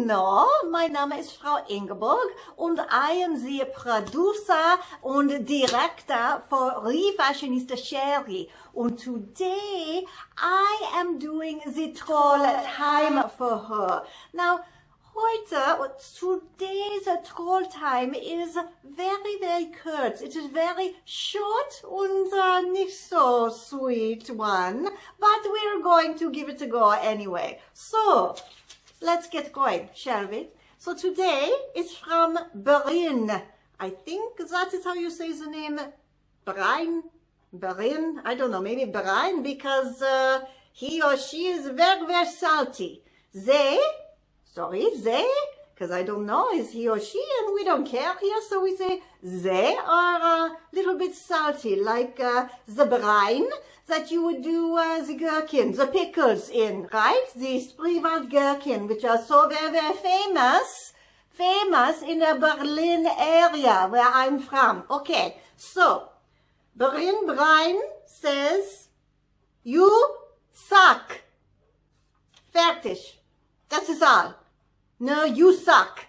genau, mein Name ist Frau Inge und I am the producer und director for Refashionista Sheri. And today I am doing the troll time for her. Now, today's troll time is very, very kurz. It is very short and nicht so sweet one, but we're going to give it a go anyway. So, let's get going, shall we? So today is from Bryn. I think that is how you say the name. Bryn? I don't know, maybe Bryn, because he or she is very, very salty. They, because I don't know, is he or she, and we don't care here, so we say they are a little bit salty, like the brine that you would do the gherkin, the pickles in, right? The Spreewald gherkin, which are so very, very famous in the Berlin area where I'm from. Okay, so Bryn says, you suck. Fertig. Das ist all. No, you suck.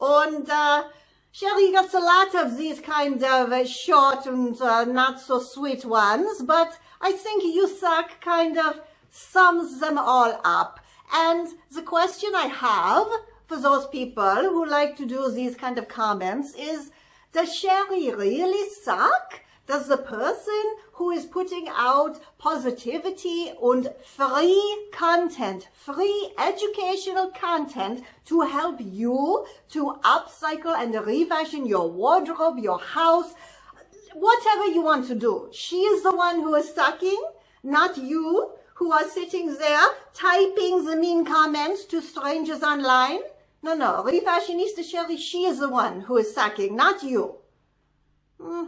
And Sheri got a lot of these kind of short and not so sweet ones, but I think you suck kind of sums them all up. And the question I have for those people who like to do these kind of comments is, does Sheri really suck? Does the person who is putting out positivity and free content, free educational content to help you to upcycle and refashion your wardrobe, your house, whatever you want to do, she is the one who is sucking, not you who are sitting there typing the mean comments to strangers online? No, Refashionista Sheri, she is the one who is sucking, not you.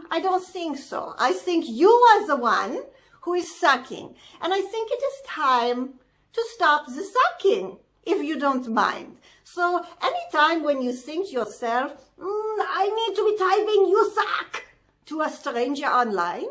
I don't think so. I think you are the one who is sucking. And I think it is time to stop the sucking, if you don't mind. So anytime when you think yourself, I need to be typing you suck to a stranger online,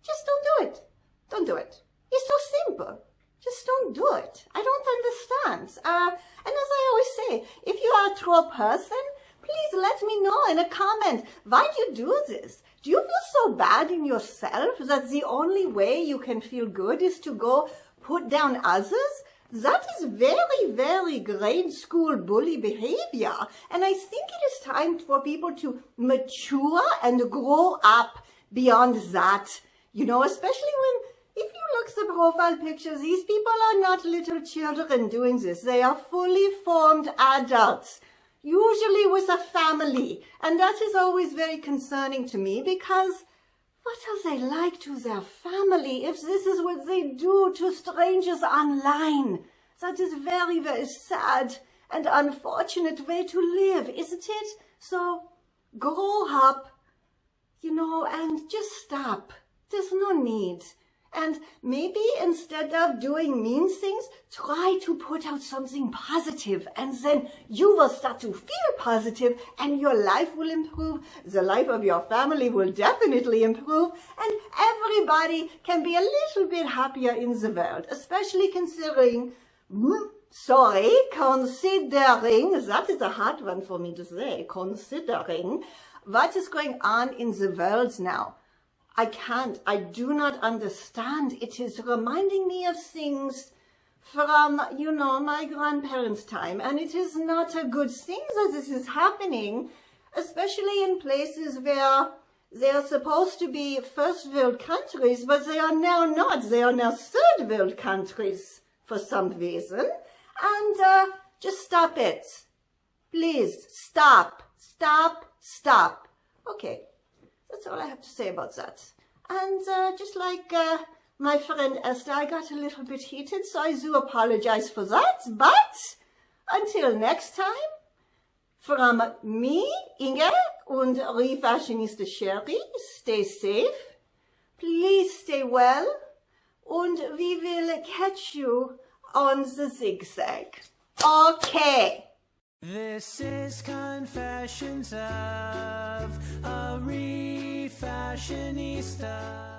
just don't do it. Don't do it. It's so simple. Just don't do it. I don't understand. And as I always say, if you are a troll person, please let me know in a comment, why do you do this? Do you feel so bad in yourself that the only way you can feel good is to go put down others? That is very, very grade school bully behavior. And I think it is time for people to mature and grow up beyond that. You know, especially if you look at the profile pictures, these people are not little children doing this. They are fully formed adults, usually with a family. And that is always very concerning to me, because what are they like to their family if this is what they do to strangers online? That is very, very sad and unfortunate way to live, isn't it? So grow up, you know, and just stop. There's no need. And maybe instead of doing mean things, try to put out something positive, and then you will start to feel positive and your life will improve. The life of your family will definitely improve, and everybody can be a little bit happier in the world, especially considering, considering, that is a hard one for me to say, considering what is going on in the world now. I do not understand. It is reminding me of things from, you know, my grandparents' time. And it is not a good thing that this is happening, especially in places where they are supposed to be first world countries, but they are now not. They are now third world countries for some reason. And just stop it. Please, stop. Okay. That's all I have to say about that. And just like my friend Esther, I got a little bit heated, so I do apologize for that. But until next time, from me, Inge, and Refashionista Sheri, stay safe, please stay well, and we will catch you on the zigzag. Okay. This is Confessions of a Refashionista.